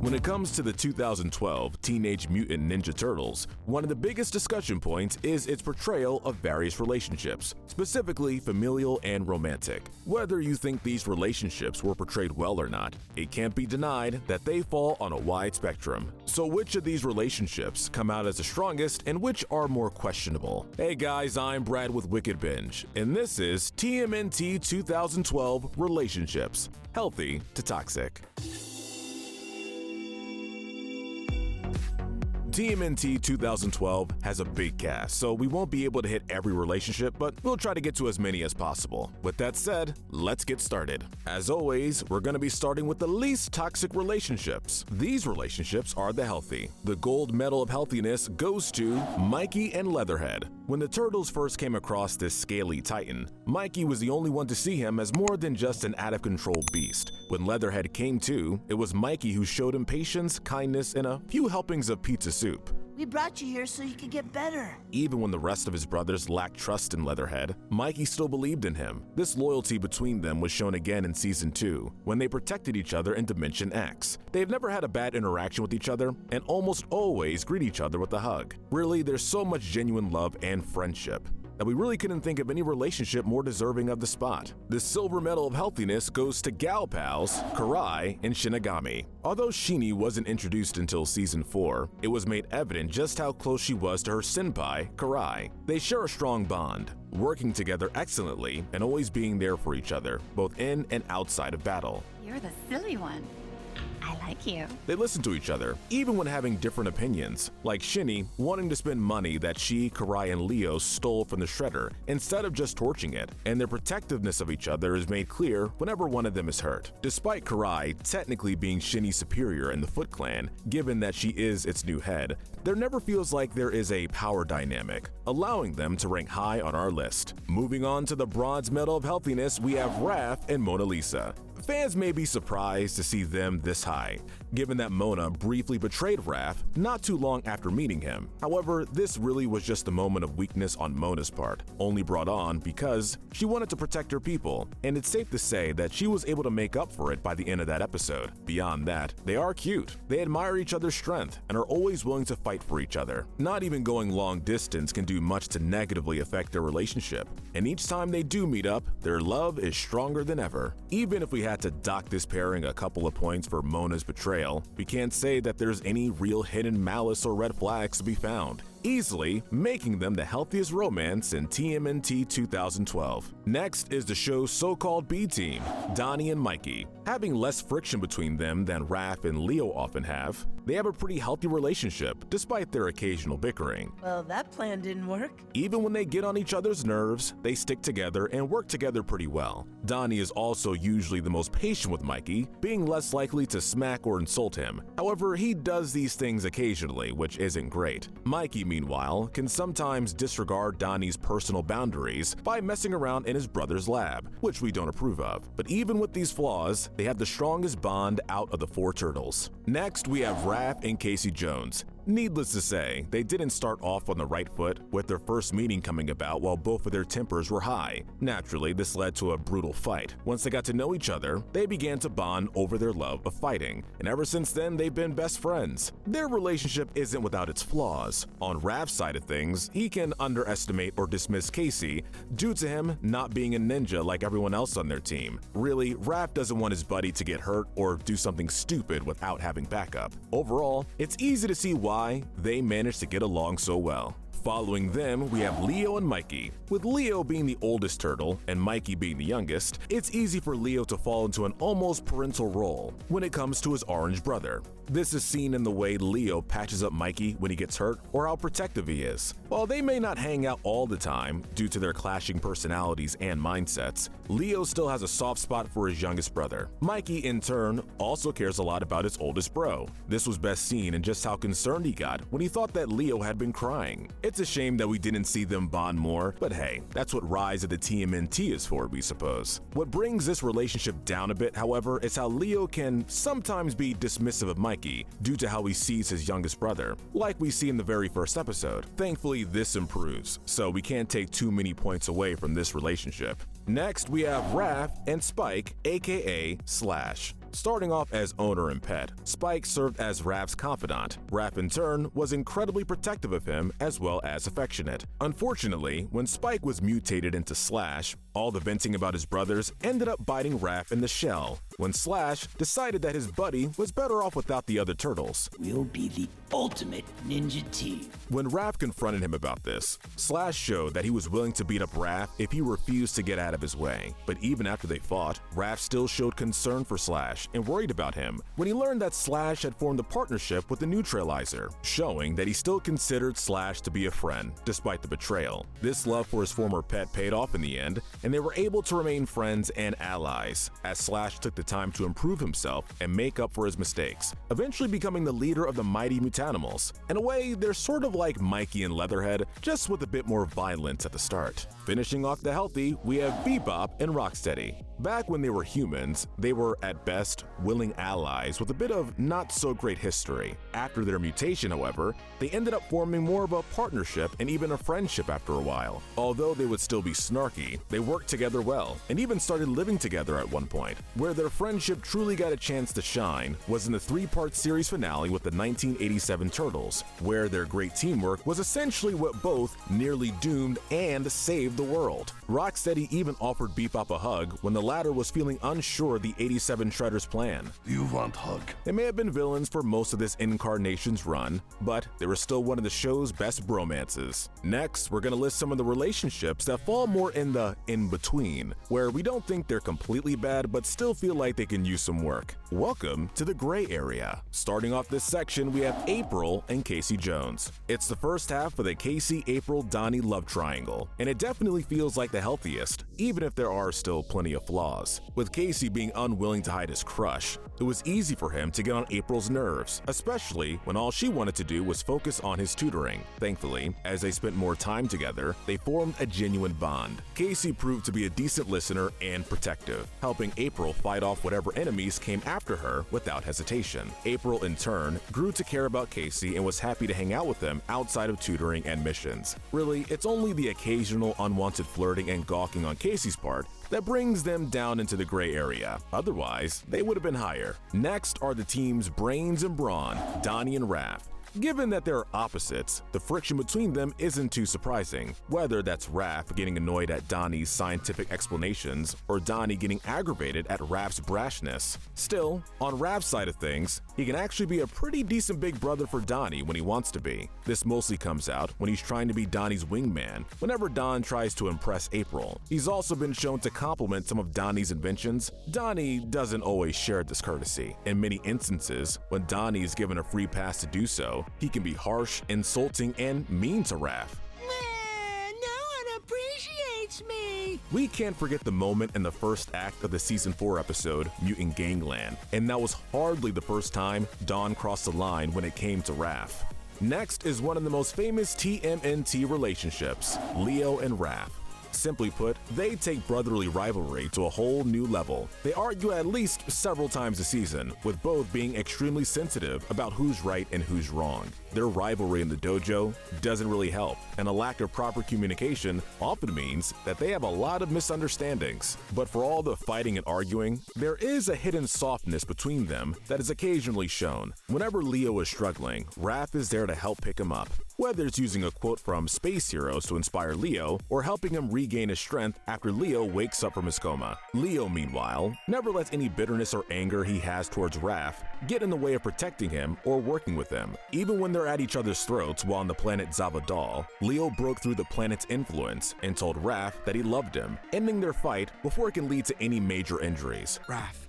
When it comes to the 2012 Teenage Mutant Ninja Turtles, one of the biggest discussion points is its portrayal of various relationships, specifically familial and romantic. Whether you think these relationships were portrayed well or not, it can't be denied that they fall on a wide spectrum. So which of these relationships come out as the strongest and which are more questionable? Hey guys, I'm Brad with Wicked Binge, and this is TMNT 2012 Relationships, Healthy to Toxic. TMNT 2012 has a big cast, so we won't be able to hit every relationship, but we'll try to get to as many as possible. With that said, let's get started. As always, we're going to be starting with the least toxic relationships. These relationships are the healthy. The gold medal of healthiness goes to Mikey and Leatherhead. When the Turtles first came across this scaly titan, Mikey was the only one to see him as more than just an out-of-control beast. When Leatherhead came to, it was Mikey who showed him patience, kindness, and a few helpings of pizza soup. We brought you here so you could get better. Even when the rest of his brothers lacked trust in Leatherhead, Mikey still believed in him. This loyalty between them was shown again in Season 2, when they protected each other in Dimension X. They've never had a bad interaction with each other, and almost always greet each other with a hug. Really, there's so much genuine love and friendship that we really couldn't think of any relationship more deserving of the spot. The silver medal of healthiness goes to gal pals, Karai and Shinigami. Although Shini wasn't introduced until Season 4, it was made evident just how close she was to her senpai, Karai. They share a strong bond, working together excellently and always being there for each other, both in and outside of battle. You're the silly one. I like you. They listen to each other, even when having different opinions, like Shinny wanting to spend money that she, Karai, and Leo stole from the Shredder instead of just torching it, and their protectiveness of each other is made clear whenever one of them is hurt. Despite Karai technically being Shinny's superior in the Foot Clan, given that she is its new head, there never feels like there is a power dynamic, allowing them to rank high on our list. Moving on to the bronze medal of healthiness, we have Raph and Mona Lisa. Fans may be surprised to see them this high, given that Mona briefly betrayed Raph not too long after meeting him. However, this really was just a moment of weakness on Mona's part, only brought on because she wanted to protect her people, and it's safe to say that she was able to make up for it by the end of that episode. Beyond that, they are cute. They admire each other's strength and are always willing to fight for each other. Not even going long distance can do much to negatively affect their relationship, and each time they do meet up, their love is stronger than ever. Even if we had to dock this pairing a couple of points for Mona's betrayal, we can't say that there's any real hidden malice or red flags to be found, easily making them the healthiest romance in TMNT 2012. Next is the show's so-called B-team, Donnie and Mikey. Having less friction between them than Raph and Leo often have, they have a pretty healthy relationship despite their occasional bickering. Well, that plan didn't work. Even when they get on each other's nerves, they stick together and work together pretty well. Donnie is also usually the most patient with Mikey, being less likely to smack or insult him. However, he does these things occasionally, which isn't great. Mikey, meanwhile, can sometimes disregard Donnie's personal boundaries by messing around in his brother's lab, which we don't approve of. But even with these flaws, they have the strongest bond out of the four turtles. Next, we have Raph and Casey Jones. Needless to say, they didn't start off on the right foot, with their first meeting coming about while both of their tempers were high. Naturally, this led to a brutal fight. Once they got to know each other, they began to bond over their love of fighting, and ever since then, they've been best friends. Their relationship isn't without its flaws. On Raph's side of things, he can underestimate or dismiss Casey due to him not being a ninja like everyone else on their team. Really, Raph doesn't want his buddy to get hurt or do something stupid without having backup. Overall, it's easy to see why they managed to get along so well. Following them, we have Leo and Mikey. With Leo being the oldest turtle and Mikey being the youngest, it's easy for Leo to fall into an almost parental role when it comes to his orange brother. This is seen in the way Leo patches up Mikey when he gets hurt or how protective he is. While they may not hang out all the time due to their clashing personalities and mindsets, Leo still has a soft spot for his youngest brother. Mikey, in turn, also cares a lot about his oldest bro. This was best seen in just how concerned he got when he thought that Leo had been crying. It's a shame that we didn't see them bond more, but hey, that's what Rise of the TMNT is for, we suppose. What brings this relationship down a bit, however, is how Leo can sometimes be dismissive of Mikey due to how he sees his youngest brother, like we see in the very first episode. Thankfully, this improves, so we can't take too many points away from this relationship. Next, we have Raph and Spike, aka Slash. Starting off as owner and pet, Spike served as Raph's confidant. Raph, in turn, was incredibly protective of him as well as affectionate. Unfortunately, when Spike was mutated into Slash, all the venting about his brothers ended up biting Raph in the shell, when Slash decided that his buddy was better off without the other turtles. We'll be the ultimate ninja team. When Raph confronted him about this, Slash showed that he was willing to beat up Raph if he refused to get out of his way. But even after they fought, Raph still showed concern for Slash and worried about him when he learned that Slash had formed a partnership with the Neutralizer, showing that he still considered Slash to be a friend, despite the betrayal. This love for his former pet paid off in the end, and they were able to remain friends and allies, as Slash took the time to improve himself and make up for his mistakes, eventually becoming the leader of the mighty Mutanimals. In a way, they're sort of like Mikey and Leatherhead, just with a bit more violence at the start. Finishing off the healthy, we have Bebop and Rocksteady. Back when they were humans, they were, at best, willing allies with a bit of not-so-great history. After their mutation, however, they ended up forming more of a partnership and even a friendship after a while. Although they would still be snarky, they worked together well, and even started living together at one point. Where their friendship truly got a chance to shine was in the three-part series finale with the 1987 Turtles, where their great teamwork was essentially what both nearly doomed and saved the world. Rocksteady even offered Bebop a hug when the latter was feeling unsure of the 87 Shredder's plan. Do you want hug? They may have been villains for most of this incarnation's run, but they were still one of the show's best bromances. Next, we're gonna list some of the relationships that fall more in the in-between, where we don't think they're completely bad but still feel like they can use some work. Welcome to the gray area. Starting off this section, we have April and Casey Jones. It's the first half of the Casey-April-Donnie love triangle, and it definitely feels like the healthiest, even if there are still plenty of flaws. With Casey being unwilling to hide his crush, it was easy for him to get on April's nerves, especially when all she wanted to do was focus on his tutoring. Thankfully, as they spent more time together, they formed a genuine bond. Casey proved to be a decent listener and protective, helping April fight off whatever enemies came after her without hesitation. April, in turn, grew to care about Casey and was happy to hang out with him outside of tutoring and missions. Really, it's only the occasional unwanted flirting and gawking on Casey's part that brings them down into the gray area. Otherwise, they would have been higher. Next are the teams Brains and Brawn, Donnie and Raph. Given that they're opposites, the friction between them isn't too surprising, whether that's Raph getting annoyed at Donnie's scientific explanations or Donnie getting aggravated at Raph's brashness. Still, on Raph's side of things, he can actually be a pretty decent big brother for Donnie when he wants to be. This mostly comes out when he's trying to be Donnie's wingman whenever Don tries to impress April. He's also been shown to compliment some of Donnie's inventions. Donnie doesn't always share this courtesy. In many instances, when Donnie is given a free pass to do so, he can be harsh, insulting, and mean to Raph. No one appreciates me. We can't forget the moment in the first act of the Season 4 episode, Mutant Gangland, and that was hardly the first time Don crossed the line when it came to Raph. Next is one of the most famous TMNT relationships, Leo and Raph. Simply put, they take brotherly rivalry to a whole new level. They argue at least several times a season, with both being extremely sensitive about who's right and who's wrong. Their rivalry in the dojo doesn't really help, and a lack of proper communication often means that they have a lot of misunderstandings. But for all the fighting and arguing, there is a hidden softness between them that is occasionally shown. Whenever Leo is struggling, Raph is there to help pick him up. Whether it's using a quote from Space Heroes to inspire Leo, or helping him regain his strength after Leo wakes up from his coma. Leo, meanwhile, never lets any bitterness or anger he has towards Raph get in the way of protecting him or working with him. Even when they're at each other's throats while on the planet Zavadal, Leo broke through the planet's influence and told Raph that he loved him, ending their fight before it can lead to any major injuries. Raph,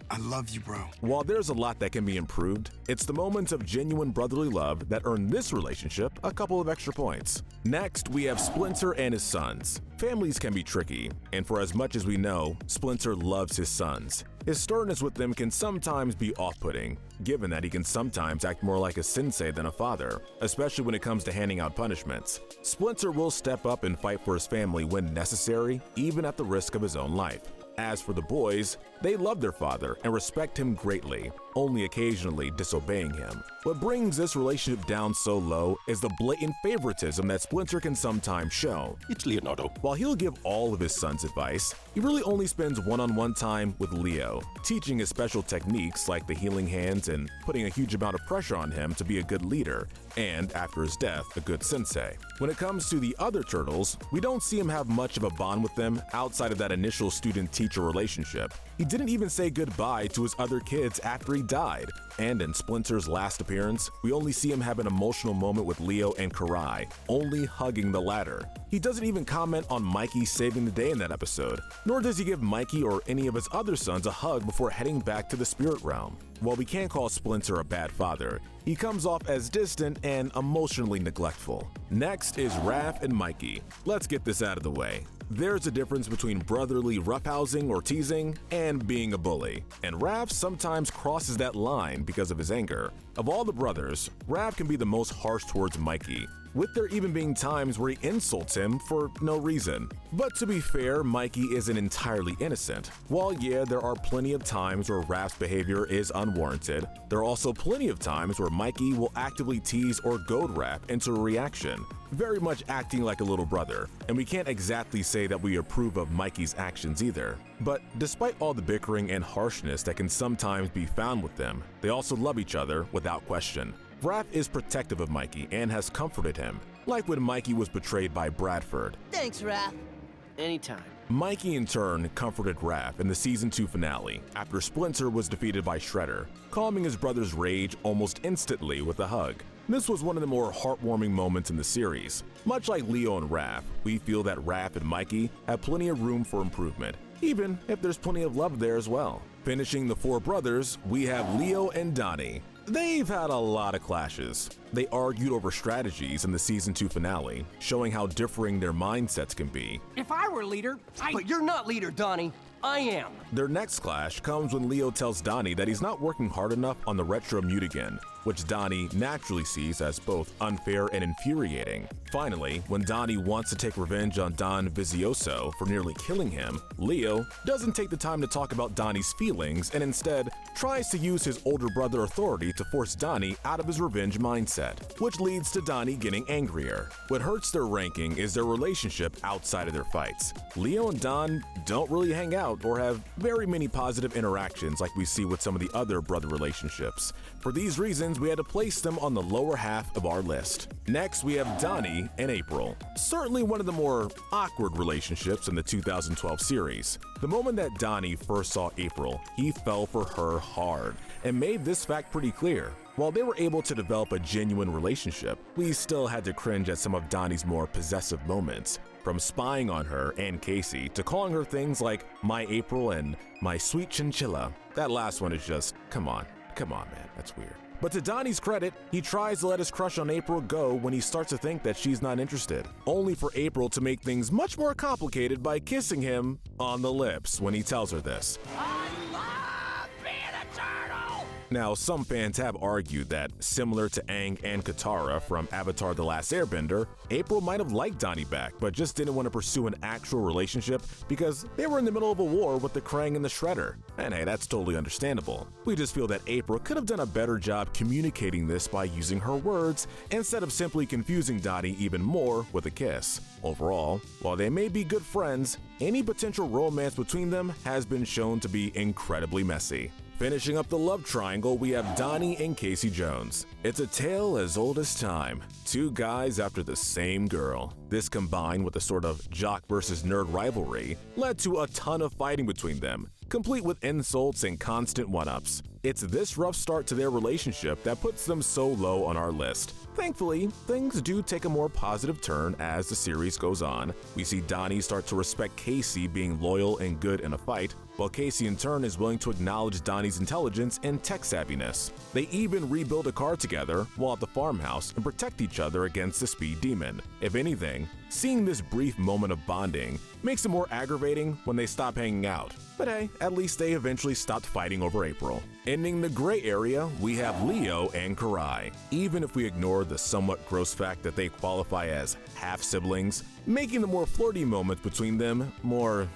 I love you, bro. While there's a lot that can be improved, it's the moments of genuine brotherly love that earn this relationship a couple of extra points. Next, we have Splinter and his sons. Families can be tricky, and for as much as we know, Splinter loves his sons. His sternness with them can sometimes be off-putting, given that he can sometimes act more like a sensei than a father, especially when it comes to handing out punishments. Splinter will step up and fight for his family when necessary, even at the risk of his own life. As for the boys, they love their father and respect him greatly. only occasionally disobeying him. What brings this relationship down so low is the blatant favoritism that Splinter can sometimes show. It's Leonardo. While he'll give all of his sons advice, he really only spends one-on-one time with Leo, teaching his special techniques like the healing hands and putting a huge amount of pressure on him to be a good leader, and after his death, a good sensei. When it comes to the other turtles, we don't see him have much of a bond with them outside of that initial student-teacher relationship. He didn't even say goodbye to his other kids after he died. And in Splinter's last appearance, we only see him have an emotional moment with Leo and Karai, only hugging the latter. He doesn't even comment on Mikey saving the day in that episode, nor does he give Mikey or any of his other sons a hug before heading back to the spirit realm. While we can't call Splinter a bad father, he comes off as distant and emotionally neglectful. Next is Raph and Mikey. Let's get this out of the way. There's a difference between brotherly roughhousing or teasing and being a bully, and Raph sometimes crosses that line because of his anger. Of all the brothers, Raph can be the most harsh towards Mikey, with there even being times where he insults him for no reason. But to be fair, Mikey isn't entirely innocent. While yeah, there are plenty of times where Raph's behavior is unwarranted, there are also plenty of times where Mikey will actively tease or goad Raph into a reaction, very much acting like a little brother, and we can't exactly say that we approve of Mikey's actions either. But despite all the bickering and harshness that can sometimes be found with them, they also love each other without question. Raph is protective of Mikey and has comforted him, like when Mikey was betrayed by Bradford. Thanks, Raph. Anytime. Mikey in turn comforted Raph in the Season 2 finale after Splinter was defeated by Shredder, calming his brother's rage almost instantly with a hug. This was one of the more heartwarming moments in the series. Much like Leo and Raph, we feel that Raph and Mikey have plenty of room for improvement, even if there's plenty of love there as well. Finishing the four brothers, we have Leo and Donnie. They've had a lot of clashes. They argued over strategies in the Season 2 finale, showing how differing their mindsets can be. If I were leader, But you're not leader, Donnie. I am. Their next clash comes when Leo tells Donnie that he's not working hard enough on the retro mutagen, which Donnie naturally sees as both unfair and infuriating. Finally, when Donnie wants to take revenge on Don Vizioso for nearly killing him, Leo doesn't take the time to talk about Donnie's feelings and instead tries to use his older brother authority to force Donnie out of his revenge mindset, which leads to Donnie getting angrier. What hurts their ranking is their relationship outside of their fights. Leo and Don don't really hang out or have very many positive interactions like we see with some of the other brother relationships. For these reasons, we had to place them on the lower half of our list. Next, we have Donnie and April. Certainly one of the more awkward relationships in the 2012 series. The moment that Donnie first saw April, he fell for her hard and made this fact pretty clear. While they were able to develop a genuine relationship, we still had to cringe at some of Donnie's more possessive moments. From spying on her and Casey to calling her things like my April and my sweet chinchilla. That last one is just, come on man, that's weird. But to Donnie's credit, he tries to let his crush on April go when he starts to think that she's not interested, only for April to make things much more complicated by kissing him on the lips when he tells her this. Now, some fans have argued that, similar to Aang and Katara from Avatar: The Last Airbender, April might have liked Donnie back, but just didn't want to pursue an actual relationship because they were in the middle of a war with the Krang and the Shredder. And hey, that's totally understandable. We just feel that April could have done a better job communicating this by using her words instead of simply confusing Donnie even more with a kiss. Overall, while they may be good friends, any potential romance between them has been shown to be incredibly messy. Finishing up the love triangle, we have Donnie and Casey Jones. It's a tale as old as time. Two guys after the same girl. This combined with a sort of jock versus nerd rivalry led to a ton of fighting between them, complete with insults and constant one-ups. It's this rough start to their relationship that puts them so low on our list. Thankfully, things do take a more positive turn as the series goes on. We see Donnie start to respect Casey being loyal and good in a fight, while Casey in turn is willing to acknowledge Donnie's intelligence and tech savviness. They even rebuild a car together while at the farmhouse and protect each other against the speed demon. If anything, seeing this brief moment of bonding makes it more aggravating when they stop hanging out. But hey, at least they eventually stopped fighting over April. Ending the gray area, we have Leo and Karai. Even if we ignore the somewhat gross fact that they qualify as half-siblings, making the more flirty moments between them more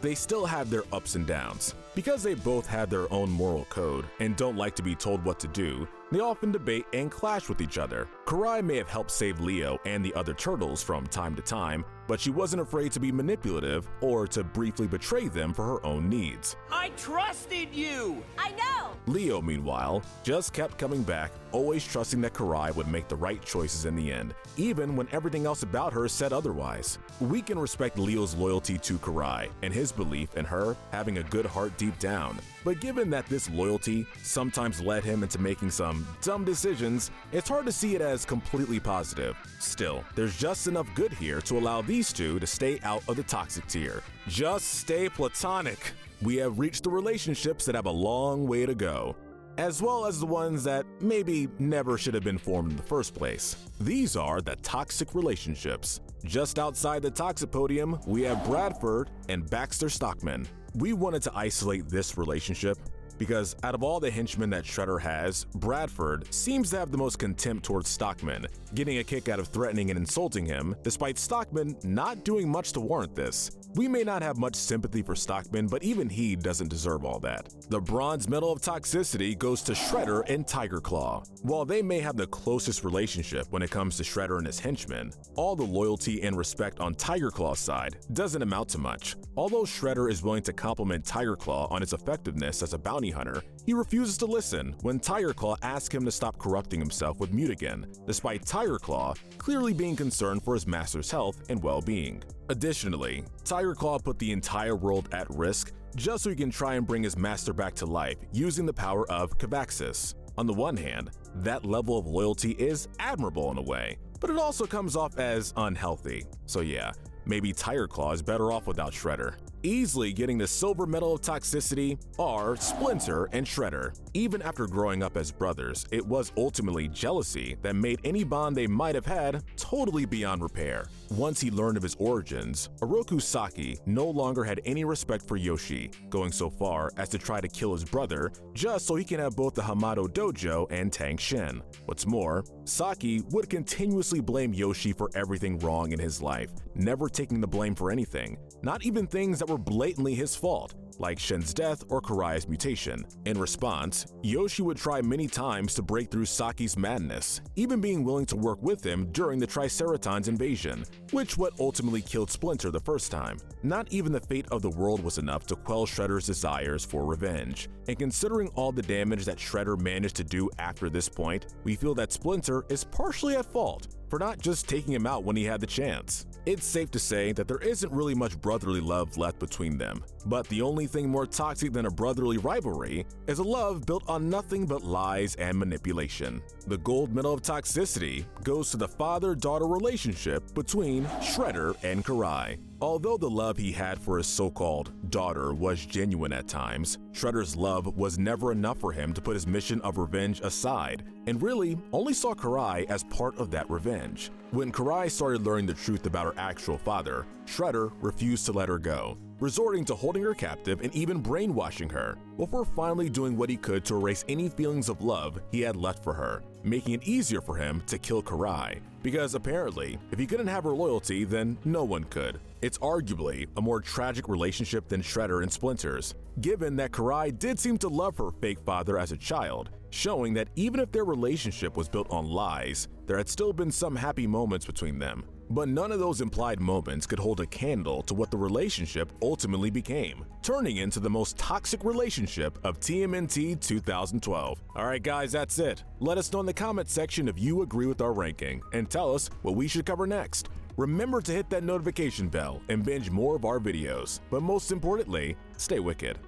they still have their ups and downs. Because they both have their own moral code and don't like to be told what to do, they often debate and clash with each other. Karai may have helped save Leo and the other turtles from time to time, but she wasn't afraid to be manipulative or to briefly betray them for her own needs. I trusted you! I know! Leo, meanwhile, just kept coming back, always trusting that Karai would make the right choices in the end, even when everything else about her said otherwise. We can respect Leo's loyalty to Karai and his belief in her having a good heart deep down, but given that this loyalty sometimes led him into making some dumb decisions, it's hard to see it as completely positive. Still, there's just enough good here to allow these two to stay out of the toxic tier. Just stay platonic. We have reached the relationships that have a long way to go, as well as the ones that maybe never should have been formed in the first place. These are the toxic relationships. Just outside the toxic podium, we have Bradford and Baxter Stockman. We wanted to isolate this relationship because out of all the henchmen that Shredder has, Bradford seems to have the most contempt towards Stockman, getting a kick out of threatening and insulting him, despite Stockman not doing much to warrant this. We may not have much sympathy for Stockman, but even he doesn't deserve all that. The bronze medal of toxicity goes to Shredder and Tiger Claw. While they may have the closest relationship when it comes to Shredder and his henchmen, all the loyalty and respect on Tiger Claw's side doesn't amount to much. Although Shredder is willing to compliment Tiger Claw on his effectiveness as a bounty hunter, he refuses to listen when Tiger Claw asks him to stop corrupting himself with Mutagen, despite Tiger Claw clearly being concerned for his master's health and well-being. Additionally, Tiger Claw put the entire world at risk just so he can try and bring his master back to life using the power of Cavaxis. On the one hand, that level of loyalty is admirable in a way, but it also comes off as unhealthy. So yeah, maybe Tiger Claw is better off without Shredder. Easily getting the silver medal of toxicity are Splinter and Shredder. Even after growing up as brothers, it was ultimately jealousy that made any bond they might have had totally beyond repair. Once he learned of his origins, Oroku Saki no longer had any respect for Yoshi, going so far as to try to kill his brother just so he can have both the Hamato Dojo and Tang Shen. What's more, Saki would continuously blame Yoshi for everything wrong in his life, never taking the blame for anything, not even things that were blatantly his fault, like Shen's death or Karai's mutation. In response, Yoshi would try many times to break through Saki's madness, even being willing to work with him during the Triceratons invasion, which what ultimately killed Splinter the first time. Not even the fate of the world was enough to quell Shredder's desires for revenge. And considering all the damage that Shredder managed to do after this point, we feel that Splinter is partially at fault for not just taking him out when he had the chance. It's safe to say that there isn't really much brotherly love left between them, but the only thing more toxic than a brotherly rivalry is a love built on nothing but lies and manipulation. The gold medal of toxicity goes to the father-daughter relationship between Shredder and Karai. Although the love he had for his so-called daughter was genuine at times, Shredder's love was never enough for him to put his mission of revenge aside, and really only saw Karai as part of that revenge. When Karai started learning the truth about her actual father, Shredder refused to let her go, resorting to holding her captive and even brainwashing her, before finally doing what he could to erase any feelings of love he had left for her, making it easier for him to kill Karai. Because apparently, if he couldn't have her loyalty, then no one could. It's arguably a more tragic relationship than Shredder and Splinter's, given that Karai did seem to love her fake father as a child, showing that even if their relationship was built on lies, there had still been some happy moments between them. But none of those implied moments could hold a candle to what the relationship ultimately became, turning into the most toxic relationship of TMNT 2012. Alright guys, that's it. Let us know in the comment section if you agree with our ranking, and tell us what we should cover next. Remember to hit that notification bell and binge more of our videos, but most importantly, stay wicked.